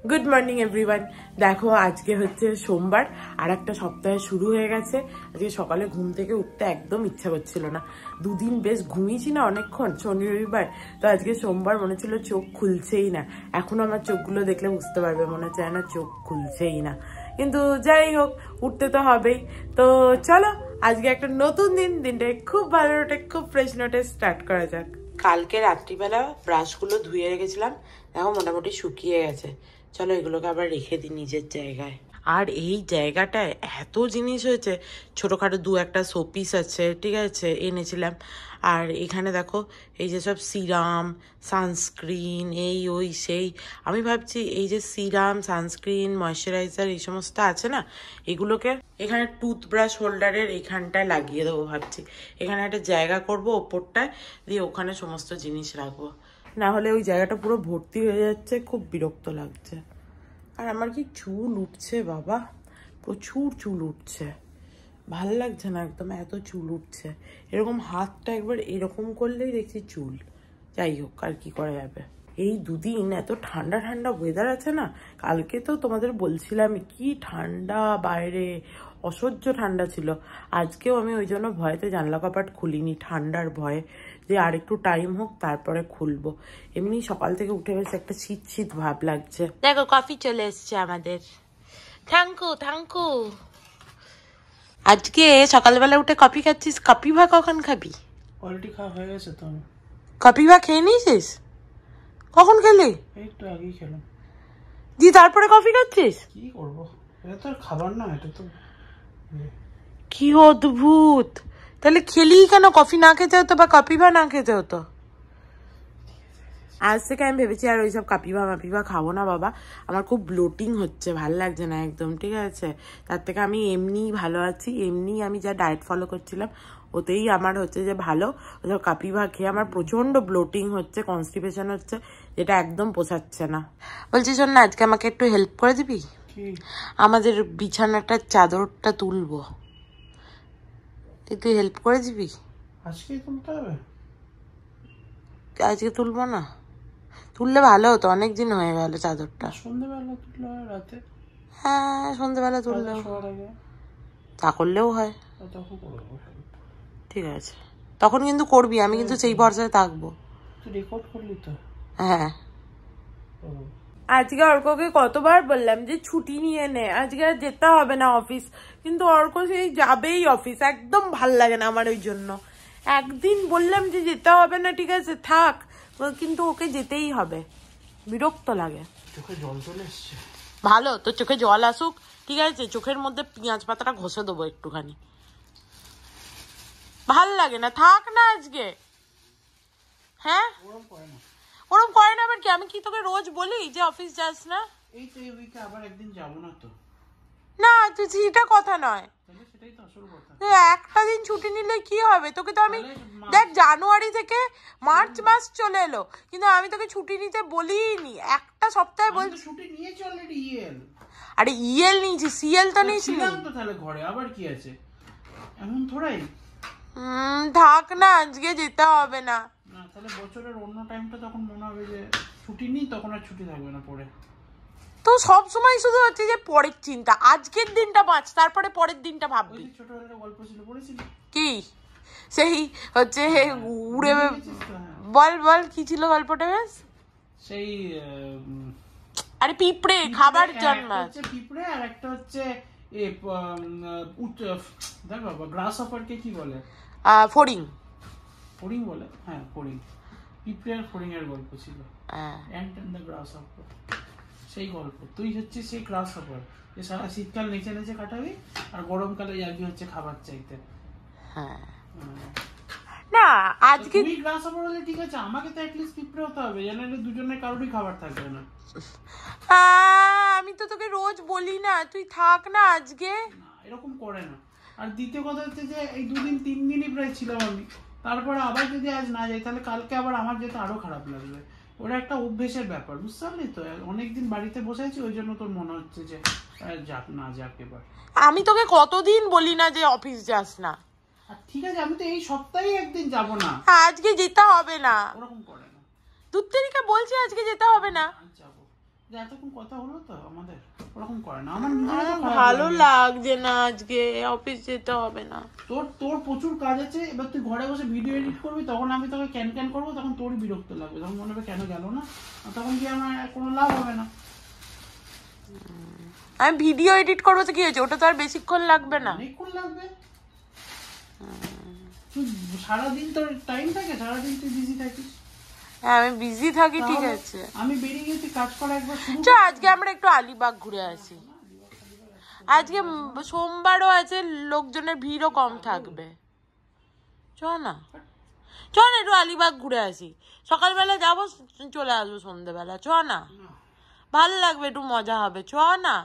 Good morning everyone. দেখো আজকে হচ্ছে সোমবার, আর একটা সপ্তাহে শুরু হয়ে গেছে। আজকে সকালে ঘুম থেকে উঠতে একদম ইচ্ছা করছিল না। দুদিন বেশ ঘুমিয়েছি না অনেকক্ষণ, শনি রবিবার, তো আজকে সোমবার মনে ছিল চোখ খুলছেই না। এখন আমার চোখগুলো দেখলে বুঝতে পারবে, মনে হচ্ছে না চোখ খুলছেই না, কিন্তু যাই হোক উঠতে তো হবেই। তো চলো আজকে একটা নতুন দিনটা খুব ভালো নোটে, খুব ফ্রেশ নোটে স্টার্ট করা যাক। কালকে রাত্রিবেলা ব্রাশগুলো ধুয়ে রেখেছিলাম, দেখো মোটামুটি শুকিয়ে গেছে। চলো এগুলোকে আবার রেখে দিই নিজের জায়গায়। আর এই জায়গাটায় এত জিনিস হয়েছে, ছোটোখাটো দু একটা শোপিস আছে, ঠিক আছে, এনেছিলাম। আর এখানে দেখো এই যে সব সিরাম, সানস্ক্রিন, এই ওই সেই। আমি ভাবছি এই যে সিরাম, সানস্ক্রিন, ময়শ্চারাইজার এই সমস্ত আছে না, এগুলোকে এখানে টুথব্রাশ হোল্ডারের এখানটায় লাগিয়ে দেবো ভাবছি। এখানে একটা জায়গা করব ওপরটায়, দিয়ে ওখানে সমস্ত জিনিস রাখবো। না হলে ওই জায়গাটা পুরো ভর্তি হয়ে যাচ্ছে, খুব বিরক্ত লাগছে। আর আমার কি চুল উঠছে বাবা, প্রচুর চুল উঠছে, ভাল লাগছে না একদম, এত চুল উঠছে। এরকম হাতটা একবার এরকম করলেই দেখছি চুল। যাই হোক, আর কি করা যাবে। এই দুদিন এত ঠান্ডা ঠান্ডা ওয়েদার আছে না, কালকে তো তোমাদের বলছিলাম কি ঠান্ডা বাইরে, অসহ্য ঠান্ডা ছিল। আজকেও আমি ওই জন্য ভয়েতে জানলা কপাট খুলিনি, ঠান্ডার ভয়ে, যে আর একটু টাইম হোক তারপরে খুলবো। এমনি সকাল থেকে উঠে বেশ একটা শীত শীত ভাব লাগছে। দেখো কফি চলে এসছে আমাদের, থ্যাংকু। আজকে সকালবেলা উঠে কফি খাচ্ছিস, কপিভা কখন খাবি? অলরেডি খাওয়া হয়ে গেছে তো। কপিভা খেয়ে নিয়েছিস? কখন খেলি? একটু আগেই খেলাম। দি তারপরে কফি খাচ্ছিস? কি করব, এটা তো আর খাবার না, এটা তো। কি অদ্ভুত, তাহলে খেলি কেন? কফি না খেতে হতো বা কপিভা না খেতে হতো। আজ থেকে আমি ভেবেছি আর ওইসব কাপিভা খাবো না বাবা, আমার খুব ব্লোটিং হচ্ছে, ভাল লাগছে না একদম, ঠিক আছে। তার থেকে আমি এমনিই ভালো আছি, এমনি আমি যা ডায়েট ফলো করছিলাম ওতেই আমার হচ্ছে যে ভালো। ওসব কাপিভা খেয়ে আমার প্রচন্ড ব্লোটিং হচ্ছে, কনস্টিপেশন হচ্ছে, যেটা একদম পোষাচ্ছে না। বলছি শোন না, আজকে আমাকে একটু হেল্প করে দিবি? আমাদের বিছানাটার চাদরটা তুলবো, তুই হেল্প করে দিবি? আজকে তুলতে হবে? আজকে তুলবো না, তুললে ভালো হতো, অনেকদিন হয়ে গেল চাদরটা। সন্ধ্যেবেলা তুললে হয়, রাতে? হ্যাঁ সন্ধ্যেবেলা তুললেও, তা করলেও হয়। ঠিক আছে, তখন কিন্তু করবি, আমি কিন্তু সেই ভরসায় থাকবো। রেকর্ড করলি তো? হ্যাঁ। আজকে অর্ককে কতবার বললাম যে ছুটি নিয়ে নে, আজকে আর যেতে হবে না অফিস, কিন্তু অর্ক সেই যাবেই অফিস, একদম ভাল লাগে না আমার ওই জন্য। একদিন বললাম যে যেতে হবে না, ঠিক আছে থাক, কিন্তু ওকে যেতেই হবে, বিরক্ত লাগে। চোখে জল চলে এসছে। ভালো, তো চোখে জল আসুক, ঠিক আছে, চোখের মধ্যে পেঁয়াজ পাতাটা ঘষে দেবো একটুখানি। ভাল লাগে না, থাক না আজকে। হ্যাঁ ওরম করে না আবার কি, আমি কি তোকে রোজ বলি যে অফিস যাস না? এই তো এই উইকে আবার একদিন যাবো না তো। না তুই সেটা কথা নয়, সেটাই তো আসল কথা। একটা দিন ছুটি নিলে কি হবে? তোকে তো আমি দেখ জানুয়ারি থেকে মার্চ মাস চলে এলো, কিন্তু আমি তোকে ছুটি নিতে বলিনি, একটা সপ্তাহে বলছি। ছুটি নিয়েছি অলরেডি, ইএল। আরে ইএল নিয়েছি, সিএল তো নিয়েছি তো, তাহলে ঘরে আবার কি আছে, এমন থোড়াই। থাক না আজকে যেতে হবে না। না তাহলে বছরের অন্য টাইমটা তখন মনে হবে যে ছুটি নেই, তখন আর ছুটি থাকবে না পরে। তো সব সময় শুধু হচ্ছে যে পরের চিন্তা, আজকের দিনটা বাঁচ, তারপরে পরের দিনটা ভাববি। ছোটবেলায় গল্প ছিল, পড়েছিলি? কি সেই হচ্ছে উড়ে, বল বল কি ছিল গল্পটা? বেশ সেই আরে পিঁপড়ে খাবার জন্মায়, পিঁপড়ে, আর একটা হচ্ছে দেখ বাবা, গ্রাস হপারকে কি বলে? ফড়িং। ফড়িং বলে, হ্যাঁ ফড়িং। পিঁপড়ে আর ফড়িং এর গল্প ছিল, ant and the grasshopper, সেই গল্প। তুই হচ্ছে সেই গ্রাস হপার, যে সারা শীতকাল নেচে নেচে কাটাবি, আর গরমকালে যাবি হচ্ছে খাবার চাইতে। হ্যাঁ না আজকে তুই গ্রাস হপার হলে ঠিক আছে, আমাকে তো অ্যাটলিস্ট পিঁপড়ে হতে হবে, জানালে দুজনের কারোরই খাবার থাকবে না। আমি তো তোকে রোজ বলি না, তুই থাক না আজকে। এরকম করে না। আর দ্বিতীয় কথা হচ্ছে যে এই 2-3 দিনই প্রায় ছিলাম আমি, তারপরে আবার যদি আজ না যাই তাহলে কালকে আবার আমার যেতে আরো খারাপ লাগবে। ওটা একটা অভ্যেসের ব্যাপার, বুঝতে পারলি তো? অনেকদিন বাড়িতে বসে আছি, ওই জন্য তোর মনে হচ্ছে যে যাক না যাক এবার। আমি তোকে কতদিন বলি না যে অফিস যাস না। ঠিক আছে, আমি তো এই সপ্তাহে একদিন যাব না। আজকে যেতে হবে না, ওরকম করে না। দূর থেকে বলছি আজকে যেতে হবে না। যাবো, এতক্ষণ কথা হলো তো আমাদের, ওরকম করে না। আমার ভালো লাগছে না, আজকে অফিস যেতে হবে না। তোর প্রচুর কাজ আছে, এবার তুই ঘরে বসে ভিডিও এডিট করবি, তখন আমি তোকে ক্যান করবো, তখন তোরই বিরক্ত লাগবে, তখন মনে হবে কেন গেল না, তখন কি আমার কোনো লাভ হবে না। আমি ভিডিও এডিট করবো তো কি হয়েছে, ওটা তো আর বেশিক্ষণ লাগবে না। অনেকক্ষণ লাগবে। তুই সারাদিন তোর টাইম থাকে, সারাদিন তুই বিজি থাকিস। হ্যাঁ আমি বিজি থাকি, ঠিক আছে। আমি বেরিয়ে গেছি কাজ করা একবার শুরু। চল আজকে আমরা একটু আলিবাগ ঘুরে আসি। আজকে সোমবারও আছে, লোকজনের ভিড়ও কম থাকবে। চল না, চল না একটু আলিবাগ ঘুরে আসি। সকালবেলা যাবো, চলে আসবো সন্ধ্যেবেলা। চ না, ভালো লাগবে, একটু মজা হবে। চ না।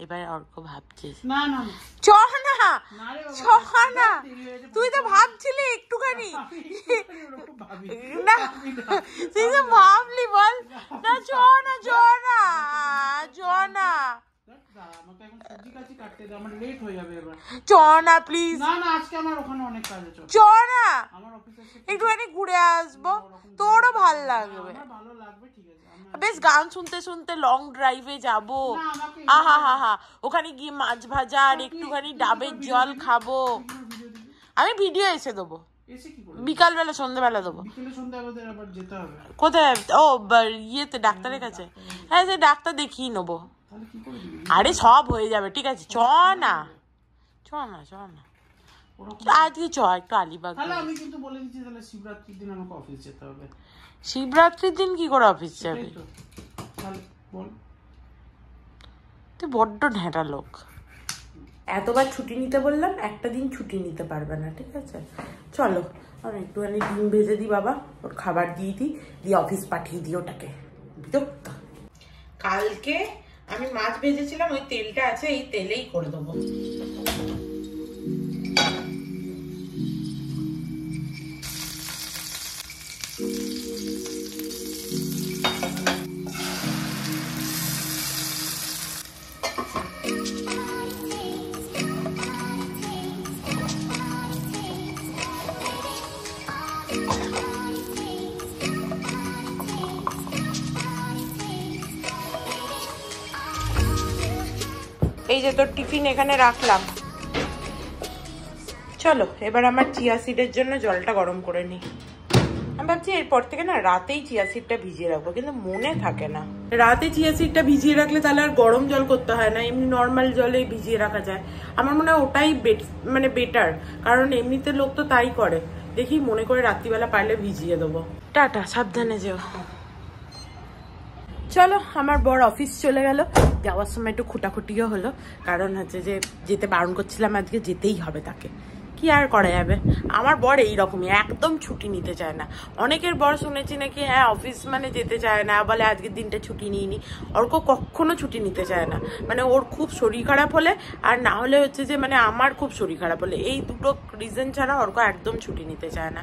এবার অর্ক ভাবছিস? না না চ না, চ না, তুই তো ভাবছিলি একটুখানি। না তুই তো ভাবলি, বল না। চ না, চ না, চ না, আমাকে এখন সবজি কাটি কাটতে দে, আমার লেট হয়ে যাবে এবার। চ না প্লিজ। না না, আজকে আমার ওখানে অনেক কাজ আছে। চ না, আমার অফিসে একটুখানি ঘুরে আসবো, তোরও ভালো লাগবে। আমার ভালো লাগবে, ঠিক আছে। বেশ গান শুনতে শুনতে লং ড্রাইভে যাবো। আহা হা হা, ওখানে গিয়ে মাছ ভাজা আর একটুখানি ডাবের জল খাবো। আমি ভিডিও এসে দেবো, বিকালবেলা সন্ধ্যেবেলা দেবো। কোথায়? ও ইয়েতে, ডাক্তারের কাছে। হ্যাঁ সে ডাক্তার দেখিয়ে নেবো। আরে সব হয়ে যাবে, ঠিক আছে। চ না, চ না, চ না, আজকে চ একটু আলিবাগ। আমি কিন্তু বলে দিচ্ছি, তাহলে শিবরাত্রির দিন আমাকে অফিস যেতে হবে। শিবরাত্রির দিন কি করে অফিস যাবি? তুই বড্ড ঢেঁটা লোক। এতবার ছুটি নিতে বললাম, একটা দিন ছুটি নিতে পারবে না, ঠিক আছে? চলো আর একটুখানি ডিম ভেজে দিই, বাবা ওর খাবার দিয়ে দিই, দিয়ে অফিস পাঠিয়ে দিই ওটাকে। বিরক্ত। কালকে আমি মাছ ভেজেছিলাম, ওই তেলটা আছে, এই তেলেই করে দেবো। এই যে তোর টিফিন এখানে রাখলাম। চলো এবার আমার চিয়া সিডের জন্য জলটা গরম করে নিই। আমি ভাবছি এরপর থেকে না রাতেই চিয়া সিডটা ভিজিয়ে রাখবো, কিন্তু মনে থাকে না। রাতে চিয়া সিডটা ভিজিয়ে রাখলে তাহলে আর গরম জল করতে হয় না, এমনি নর্মাল জলেই ভিজিয়ে রাখা যায়। আমার মনে হয় ওটাই মানে বেটার, কারণ এমনিতে লোক তো তাই করে। দেখি মনে করে রাত্রিবেলা পারলে ভিজিয়ে দেবো। টাটা, সাবধানে যেও। চলো আমার বর অফিস চলে গেল। যাওয়ার সময় একটু খুঁটাখুটিও হলো, কারণ হচ্ছে যে যেতে বারণ করছিলাম, আজকে যেতেই হবে তাকে, কি আর করা যাবে। আমার বর এইরকমই, একদম ছুটি নিতে চায় না। অনেকের বর শুনেছি নাকি হ্যাঁ অফিস মানে যেতে চায় না, বলে আজকের দিনটা ছুটি নিইনি। অর্ক কখনো ছুটি নিতে চায় না, মানে ওর খুব শরীর খারাপ হলে আর না হলে হচ্ছে যে মানে আমার খুব শরীর খারাপ হলে, এই দুটো রিজন ছাড়া অর্ক একদম ছুটি নিতে চায় না।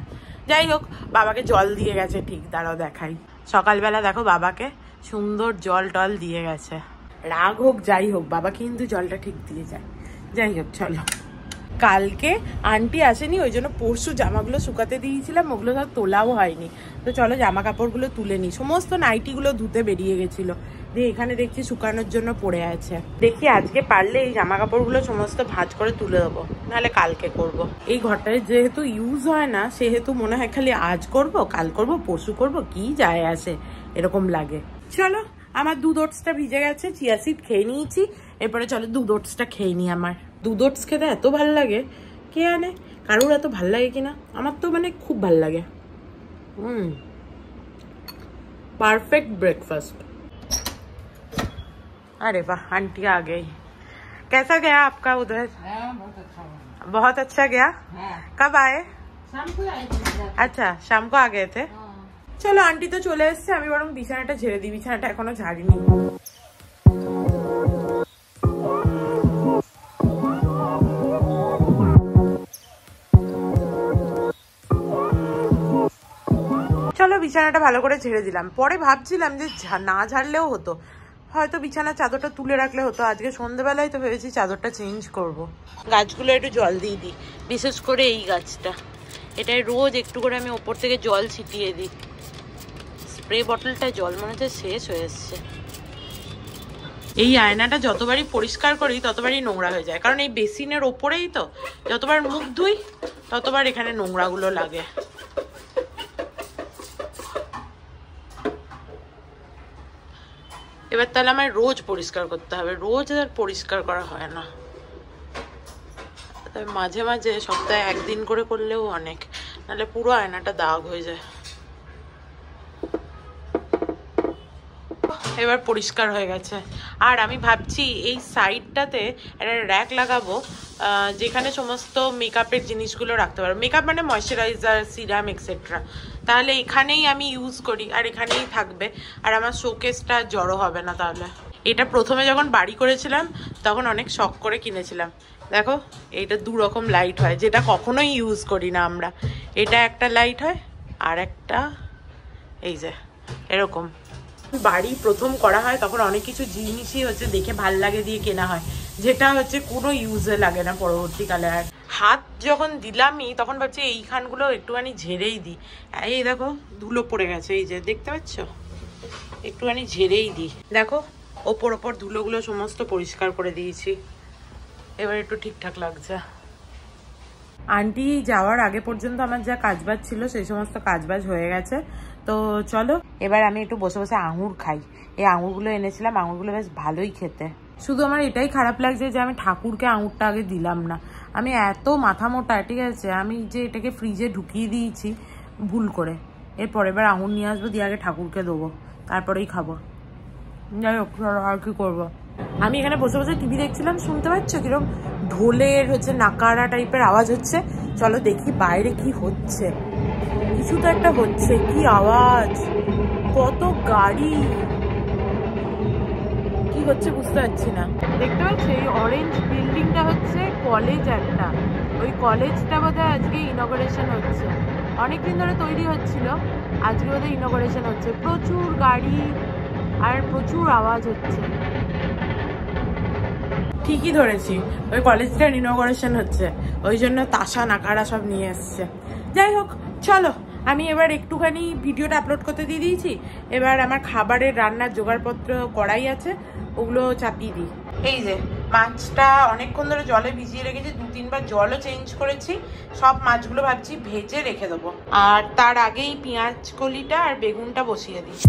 যাই হোক, বাবাকে জল দিয়ে গেছে, ঠিক দাঁড়াও দেখাই। সকালবেলা দেখো বাবাকে সুন্দর জল টল দিয়ে গেছে। রাগ হোক যাই হোক, বাবা কিন্তু জলটা ঠিক দিয়ে যায়। যাই হোক চলো, কালকে আন্টি আসেনি, ওই জন্য পরশু জামাগুলো শুকাতে দিয়েছিলাম, ওগুলো ধর তোলাও হয়নি। তো চলো জামা কাপড়গুলো তুলে নিই। সমস্ত নাইটিগুলো ধুতে বেরিয়ে গেছিল, দিয়ে এখানে দেখছি শুকানোর জন্য পড়ে আছে। দেখি আজকে পারলে এই জামা কাপড়গুলো সমস্ত ভাঁজ করে তুলে দেবো, নাহলে কালকে করব। এই ঘরটায় যেহেতু ইউজ হয় না, সেহেতু মনে হয় খালি আজ করব, কাল করব, পরশু করব, কি যায় আসে এরকম লাগে। চলো আমার দুধ ওটসটা ভিজে গেছে, চিয়া সিড খেয়ে নিয়েছি, এরপরে চলো দুধ ওটসটা খেয়ে নিই। আমার দুধ ওটস খেতে এত ভাল লাগে, কে আনে, কারোর এত ভাল লাগে কিনা, আমার তো মানে খুব ভাল লাগে। Perfect breakfast. अरे वाह, आंटी आ गई। कैसा गया आपका उधर? बहुत अच्छा गया। कब आए? शाम को आए थे। अच्छा शाम को आ गए थे। চলো আন্টি তো চলে এসছে, আমি বরং বিছানাটা ঝেড়ে দিই, বিছানাটা এখনো ঝাড়িনি। চলো বিছানাটা ভালো করে ঝেড়ে দিলাম। পরে ভাবছিলাম যে না ঝাড়লেও হতো, হয়তো বিছানার চাদরটা তুলে রাখলে হতো। আজকে সন্ধ্যেবেলায় তো ভেবেছি চাদরটা চেঞ্জ করব। গাছগুলো একটু জল দিয়ে দিই, বিশেষ করে এই গাছটা, এটাই রোজ একটু করে আমি ওপর থেকে জল ছিটিয়ে দিই। স্প্রে বটলটায় জল মনে হচ্ছে শেষ হয়ে এসছে। এই আয়নাটা যতবারই পরিষ্কার করি ততবারই নোংরা হয়ে যায়, কারণ এই বেসিনের ওপরেই তো যতবার মুখ ধুই ততবার এখানে নোংরাগুলো লাগে। এবার তাহলে আমায় রোজ পরিষ্কার করতে হবে, রোজ আর পরিষ্কার করা হয় না, তবে মাঝে মাঝে সপ্তাহে একদিন করে করলেও অনেক, নাহলে পুরো আয়নাটা দাগ হয়ে যায়। এবার পরিষ্কার হয়ে গেছে। আর আমি ভাবছি এই সাইডটাতে একটা র্যাক লাগাবো, যেখানে সমস্ত মেকআপের জিনিসগুলো রাখতে পারবো, মেকআপ মানে ময়শ্চারাইজার, সিরাম এক্সেট্রা, তাহলে এখানেই আমি ইউজ করি আর এখানেই থাকবে, আর আমার শোকেসটা জড়ো হবে না। তাহলে এটা প্রথমে যখন বাড়ি করেছিলাম তখন অনেক শখ করে কিনেছিলাম। দেখো এইটা দু রকম লাইট হয়, যেটা কখনোই ইউজ করি না আমরা। এটা একটা লাইট হয় আর একটা এই যে এরকম। বাড়ি প্রথম করা হয় তখন অনেক কিছু জিনিসই হচ্ছে দেখে ভাল লাগে দিয়ে কেনা হয়, যেটা হচ্ছে কোনো ইউজে লাগে না পরবর্তীকালে। আর হাত যখন দিলামই তখন ভাবছি এইখানগুলো একটুখানি ঝেড়েই দিই। এই দেখো ধুলো পড়ে গেছে, এই যে দেখতে পাচ্ছ, একটুখানি ঝেড়েই দিই। দেখো ওপর ওপর ধুলোগুলো সমস্ত পরিষ্কার করে দিয়েছি, এবার একটু ঠিকঠাক লাগছে। আন্টি যাওয়ার আগে পর্যন্ত আমার যা কাজবাজ ছিল সেই সমস্ত কাজবাজ হয়ে গেছে। তো চলো এবার আমি একটু বসে বসে আঙুর খাই। এই আঙুরগুলো এনেছিলাম, আঙুরগুলো বেশ ভালোই খেতে। শুধু আমার এটাই খারাপ লাগছে যে আমি ঠাকুরকে আঙুরটা আগে দিলাম না। আমি এত মাথা মোটা, ঠিক আছে, আমি যে এটাকে ফ্রিজে ঢুকিয়ে দিয়েছি ভুল করে। এরপর এবার আঙুর নিয়ে আসবো, দিয়ে আগে ঠাকুরকে দেবো, তারপরেই খাবো। যাই হোক আর কি করবো। আমি এখানে বসে বসে টিভি দেখছিলাম, শুনতে পাচ্ছ কিরকম ঢোলের হচ্ছে নাকারা টাইপের আওয়াজ হচ্ছে। চলো দেখি বাইরে কি হচ্ছে, কিছু তো একটা হচ্ছে। কি আওয়াজ, কত গাড়ি, কি হচ্ছে বুঝতে পারছি না। দেখতে পাচ্ছি এই অরেঞ্জ বিল্ডিংটা হচ্ছে কলেজ একটা, ওই কলেজটা বোধহয় আজকে ইনগরেশন হচ্ছে। অনেকদিন ধরে তৈরি হচ্ছিল, আজকে বোধহয় ইনগরেশন হচ্ছে। প্রচুর গাড়ি আর প্রচুর আওয়াজ হচ্ছে। ঠিকই ধরেছি, ওই কলেজটার ইনগরেশন হচ্ছে, ওই জন্য তাসা নাকারা সব নিয়ে এসছে। যাই হোক চলো, আমি এবার একটুখানি ভিডিওটা আপলোড করতে দিয়ে দিয়েছি। এবার আমার খাবারের রান্নার জোগাড়পত্র করাই আছে, ওগুলো চাপিয়ে দিই। এই যে মাছটা অনেকক্ষণ ধরে জলে ভিজিয়ে রেখেছি, 2-3 বার জলও চেঞ্জ করেছি। সব মাছগুলো ভাবছি ভেজে রেখে দেবো, আর তার আগেই পেঁয়াজ কলিটা আর বেগুনটা বসিয়ে দিই।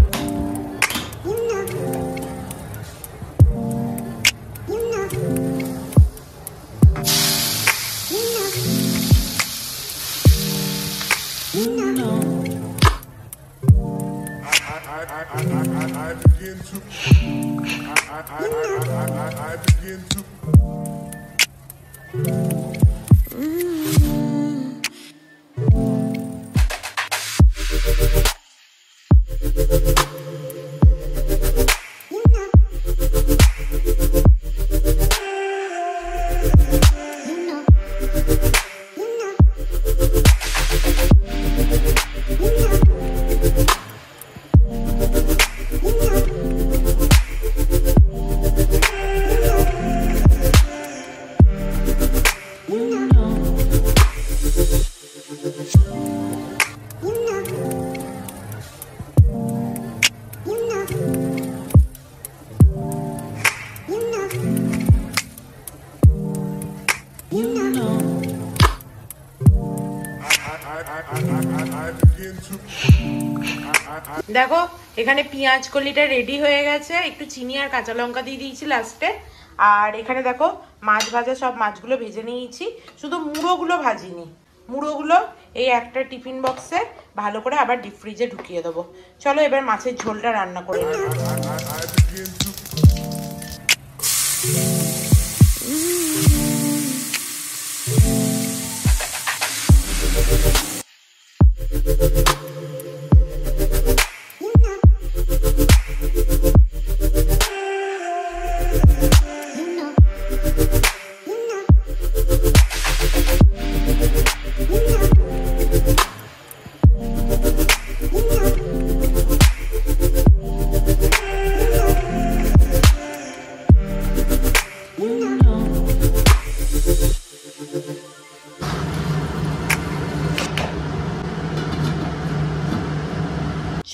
দেখো এখানে পেঁয়াজ কলিটা রেডি হয়ে গেছে, একটু চিনি আর কাঁচা লঙ্কা দিয়ে দিয়েছি লাস্টে। আর এখানে দেখো মাছ ভাজা, সব মাছগুলো ভেজে নিয়েছি, শুধু মুড়োগুলো ভাজিনি। মুড়োগুলো এই একটা টিফিন বক্সে ভালো করে আবার ডিপ ফ্রিজে ঢুকিয়ে দেবো। চলো এবার মাছের ঝোলটা রান্না করে নিই।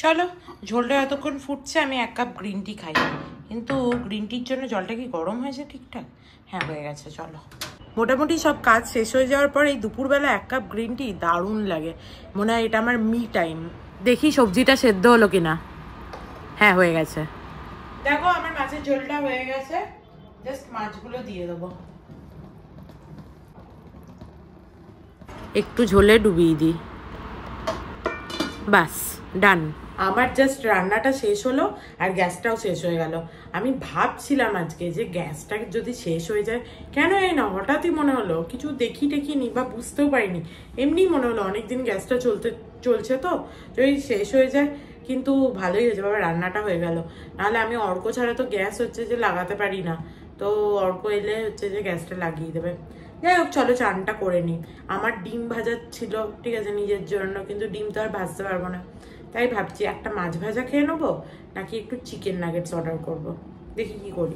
চলো ঝোলটা এতক্ষণ ফুটছে, আমি 1 কাপ গ্রিন টি খাই, কিন্তু গ্রিন টির জন্য জলটা কি গরম হয়েছে ঠিকঠাক? হ্যাঁ হয়ে গেছে। চলো, মোটামুটি সব কাজ শেষ হয়ে যাওয়ার পর এই দুপুরবেলা 1 কাপ গ্রিন টি দারুণ লাগে, মনে হয় এটা আমার মি টাইম। দেখি সবজিটা সেদ্ধ হলো কিনা। হ্যাঁ হয়ে গেছে। দেখো আমার মাছের ঝোলটা হয়ে গেছে, জাস্ট মাছগুলো দিয়ে দেবো, একটু ঝোলে ডুবিয়ে দিই, বাস ডান। আমার জাস্ট রান্নাটা শেষ হলো আর গ্যাসটাও শেষ হয়ে গেল। আমি ভাবছিলাম আজকে যে গ্যাসটা যদি শেষ হয়ে যায়, কেন এই না হঠাৎই মনে হলো, কিছু দেখিনি বা বুঝতেও পারিনি, এমনি মনে হলো অনেকদিন গ্যাসটা চলছে তো যদি শেষ হয়ে যায়, কিন্তু ভালোই হয়েছে বাবা, রান্নাটা হয়ে গেল। নাহলে আমি অর্ক ছাড়া তো গ্যাস হচ্ছে যে লাগাতে পারি না, তো অর্ক এলে হচ্ছে যে গ্যাসটা লাগিয়ে দেবে। যাই হোক চলো চানটা করে নিই। আমার ডিম ভাজা ছিল, ঠিক আছে নিজের জন্য, কিন্তু ডিম তো আর ভাজতে পারবো না, তাই ভাবছি একটা মাছ ভাজা খেয়ে নেবো নাকি একটু চিকেন নাগেটস অর্ডার করব, দেখি কি করি।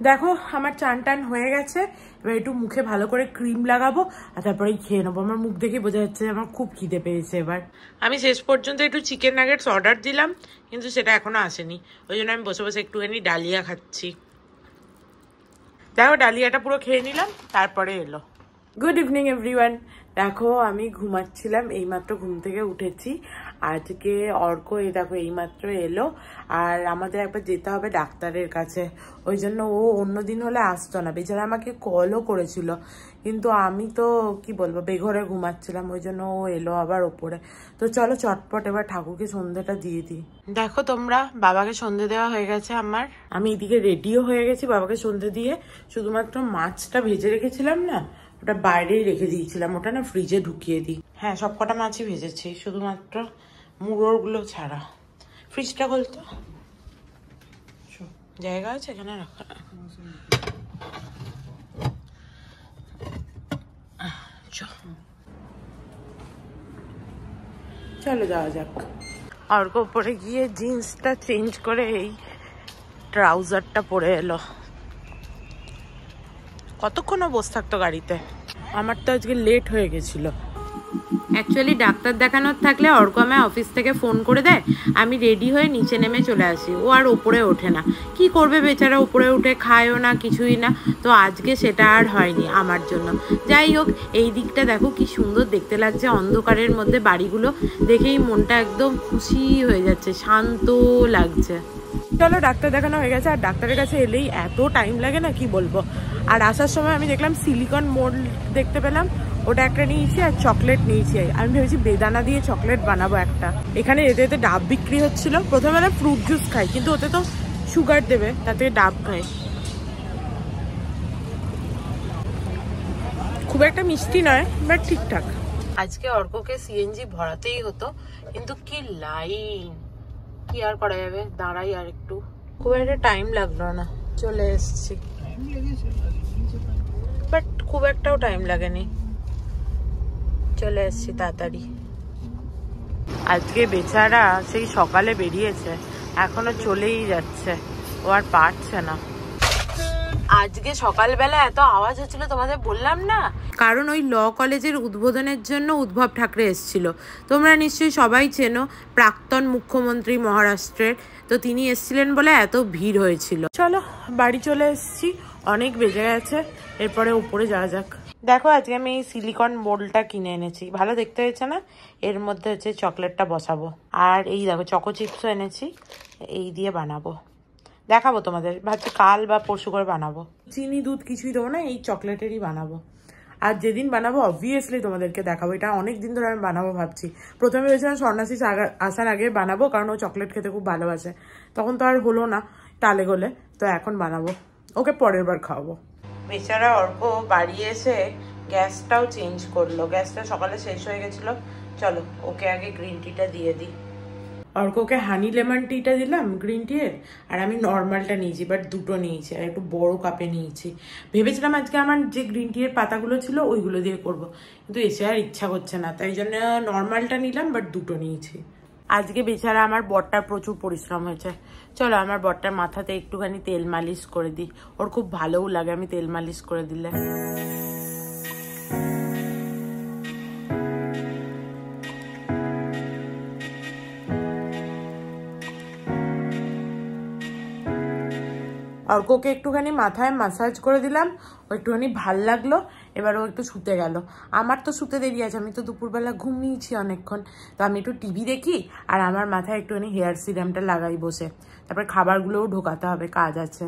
দেখো আমার চান টান হয়ে গেছে, এবার একটু মুখে ভালো করে ক্রিম লাগাবো আর তারপরেই খেয়ে নেবো। আমার মুখ দেখে বোঝা যাচ্ছে আমার খুব খিদে পেয়েছে। এবার আমি শেষ পর্যন্ত একটু চিকেন নাগেটস অর্ডার দিলাম, কিন্তু সেটা এখনো আসেনি, ওই জন্য আমি বসে বসে একটুখানি ডালিয়া খাচ্ছি। দেখো ডালিয়াটা পুরো খেয়ে নিলাম, তারপরে এলো। Good evening everyone. দেখো আমি ঘুমাচ্ছিলাম, এইমাত্র ঘুম থেকে উঠেছি। আজকে অর্ক দেখো এইমাত্র এলো, আর আমাদের একবার যেতে হবে ডাক্তারের কাছে, ওই জন্য ও অন্যদিন হলে আসতো না, বেচারা আমাকে কলও করেছিল, কিন্তু আমি তো কি বলবো বেঘরে ঘুমাচ্ছিলাম, ওই জন্য ও এলো আবার ওপরে। তো চলো চটপট এবার ঠাকুরকে সন্ধ্যেটা দিয়ে দিই। দেখো তোমরা, বাবাকে সন্ধ্যে দেওয়া হয়ে গেছে আমার, আমি এদিকে রেডিও হয়ে গেছি বাবাকে সন্ধ্যে দিয়ে। শুধুমাত্র মাছটা ভেজে রেখেছিলাম না, ওটা বাইরেই রেখে দিয়েছিলাম, ওটা না ফ্রিজে ঢুকিয়ে দিই। হ্যাঁ সব কটা মাছই ভেজেছি, শুধুমাত্র মুড়োগুলো ছাড়া। ফ্রিজটা খুলতো, জায়গা আছে এখানে রাখা? চলো যাওয়া যাক। অর্ক পরে গিয়ে জিন্সটা চেঞ্জ করে এই ট্রাউজারটা পরে এলো। কতক্ষণও বসে থাকতো গাড়িতে, আমার তো আজকে লেট হয়ে গেছিল। অ্যাকচুয়ালি ডাক্তার দেখানোর থাকলে অর্ক আমায় অফিস থেকে ফোন করে দেয়, আমি রেডি হয়ে নিচে নেমে চলে আসি, ও আর ওপরে ওঠে না। কি করবে বেচারা, উপরে উঠে খায়ও না কিছুই না, তো আজকে সেটা আর হয়নি আমার জন্য। যাই হোক, এই দিকটা দেখো কি সুন্দর দেখতে লাগছে, অন্ধকারের মধ্যে বাড়িগুলো দেখেই মনটা একদম খুশি হয়ে যাচ্ছে, শান্ত লাগছে। চলো ডাক্তার দেখানো হয়ে গেছে, আর ডাক্তারের কাছে এলেই এত টাইম লাগে না কি বলবো। আর আসার সময় আমি দেখলাম সিলিকন মোল্ড দেখতে পেলাম, ওটা একটা নিয়েছি আর চকলেট নিয়েছি। আমি ভেবেছি বেদানা দিয়ে চকলেট বানাবো একটা। এখানে যেতে যেতে ডাব বিক্রি হচ্ছিল, প্রথমে আমি ফ্রুট জুস খাই, কিন্তু ওতে তো সুগার দেবে, তার থেকে ডাব খাই। খুব একটা মিষ্টি নয়, বাট ঠিকঠাক। আজকে অর্ককে সিএনজি ভরাতেই হতো, কিন্তু কি লাইন, কি আর করা যাবে, দাঁড়াই আর একটু। খুব একটা টাইম লাগলো না, চলে এসছি, বাট খুব একটাও টাইম লাগেনি, চলে এসছি তাড়াতাড়ি। আজকে বেচারা সেই সকালে বেরিয়েছে, এখনো চলেই যাচ্ছে, ও আর পারছে না। আজকে সকালবেলা এত আওয়াজ হচ্ছিল তোমাদের বললাম না, কারণ ওই ল কলেজের উদ্বোধনের জন্য উদ্ভব ঠাকরে এসেছিল। তোমরা নিশ্চয়ই সবাই চেনো, প্রাক্তন মুখ্যমন্ত্রী মহারাষ্ট্রের, তো তিনি এসেছিলেন বলে এত ভিড় হয়েছিল। চলো বাড়ি চলে এসেছি, অনেক বেজে গেছে, এরপরে উপরে যাওয়া যাক। দেখো আজকে আমি এই সিলিকন বোলটা কিনে এনেছি, ভালো দেখতে হয়েছে না? এর মধ্যে হচ্ছে চকলেটটা বসাবো, আর এই দেখো চকো চিপসও এনেছি, এই দিয়ে বানাবো, দেখাবো তোমাদের, ভাবছি কাল বা পরশু করে বানাবো। চিনি দুধ কিছুই দেবো না, এই চকলেটেরই বানাবো। আর যেদিন বানাবো অবভিয়াসলি তোমাদেরকে দেখাবো, এটা অনেক দিন ধরে আমি বানাবো ভাবছি। প্রথমে ভেবেছিলাম সন্ন্যাসী আসার আগে বানাবো, কারণ ও চকলেট খেতে খুব ভালোবাসে, তখন তো আর হলো না টালে গলে, তো এখন বানাবো, ওকে পরের বার খাওয়াবো। বেচারা অর্ক বাড়ি এসে গ্যাসটাও চেঞ্জ করলো, গ্যাসটা সকালে শেষ হয়ে গেছিলো। চলো ওকে আগে গ্রিন টিটা দিয়ে দিই। অর্ককে হানি লেমন টিটা দিলাম গ্রিন টি এর, আর আমি নর্মালটা নিয়েছি, বাট দুটো নিয়েছি, আর একটু বড় কাপে নিয়েছি। ভেবেছিলাম আজকে আমার যে গ্রিন টি এর পাতাগুলো ছিল ওইগুলো দিয়ে করব, কিন্তু এসে আর ইচ্ছা করছে না, তাই জন্য নর্মালটা নিলাম, বাট দুটো নিয়েছি। আজকে বেচারা আমার বরটার প্রচুর পরিশ্রম হয়েছে। চলো আমার বরটার মাথাতে একটুখানি তেল মালিশ করে দিই, ওর খুব ভালোও লাগে আমি তেল মালিশ করে দিলে। অর্ককে একটুখানি মাথায় ম্যাসাজ করে দিলাম, ও একটুখানি ভাল লাগলো। এবার ও একটু শুতে গেল। আমার তো শুতে দেরি আছে, আমি তো দুপুরবেলা ঘুমিয়েছি অনেকক্ষণ, তো আমি একটু টিভি দেখি আর আমার মাথায় একটুখানি হেয়ার সিরামটা লাগাই বসে। তারপর খাবারগুলোও ঢোকাতে হবে, কাজ আছে।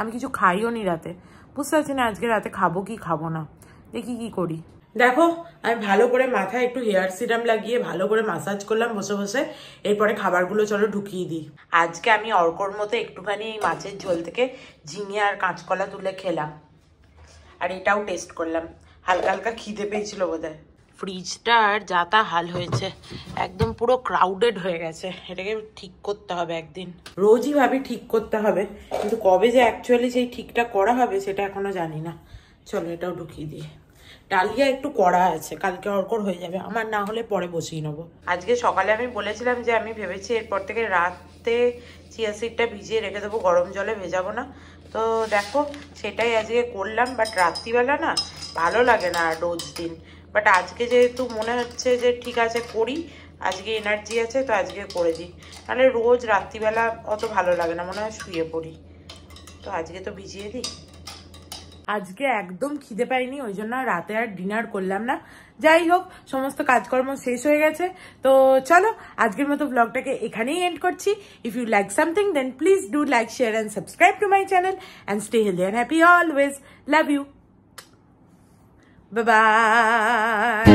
আমি কিছু খাইও নি রাতে, বুঝতে পারছি না আজকে রাতে খাবো কি খাবো না, দেখি কি করি। দেখো আমি ভালো করে মাথায় একটু হেয়ার সিরাম লাগিয়ে ভালো করে ম্যাসাজ করলাম বসে বসে। এরপরে খাবারগুলো চলো ঢুকিয়ে দিই। আজকে আমি অর্কর মতো একটুখানি এই মাছের ঝোল থেকে ঝিঙে আর কাঁচকলা তুলে খেলাম, আর এটাও টেস্ট করলাম। হালকা হালকা খিদে পেয়েছিল বোধহয়। ফ্রিজটার যা তা হাল হয়েছে, একদম পুরো ক্রাউডেড হয়ে গেছে। এটাকে ঠিক করতে হবে একদিন, রোজই ভাবি ঠিক করতে হবে, কিন্তু কবে যে অ্যাকচুয়ালি সেই ঠিকটা করা হবে সেটা এখনো জানি না। চলো এটাও ঢুকিয়ে দিই। ডালিয়া একটু কড়া আছে, কালকে অর্কর হয়ে যাবে, আমার না হলে পরে বসিয়ে নেবো। আজকে সকালে আমি বলেছিলাম যে আমি ভেবেছি এরপর থেকে রাতে চিয়া সিডটা ভিজিয়ে রেখে দেবো, গরম জলে ভেজাবো না। তো দেখো সেটাই আজকে করলাম, বাট রাত্রিবেলা না ভালো লাগে না রোজ দিন। বাট আজকে যেহেতু মনে হচ্ছে যে ঠিক আছে করি, আজকে এনার্জি আছে তো আজকে করে দিই, নাহলে রোজ রাত্রিবেলা অত ভালো লাগে না, মনে হয় শুয়ে পড়ি। তো আজকে তো ভিজিয়ে দিই। আজকে একদম খিদে পাইনি, ওই জন্য রাতে আর ডিনার করলাম না। যাই হোক, সমস্ত কাজকর্ম শেষ হয়ে গেছে। তো চলো আজকের মতো ব্লগটাকে এখানেই এন্ড করছি। If you like something then please do like, share and subscribe to my channel and stay healthy and happy always. Love you, bye by.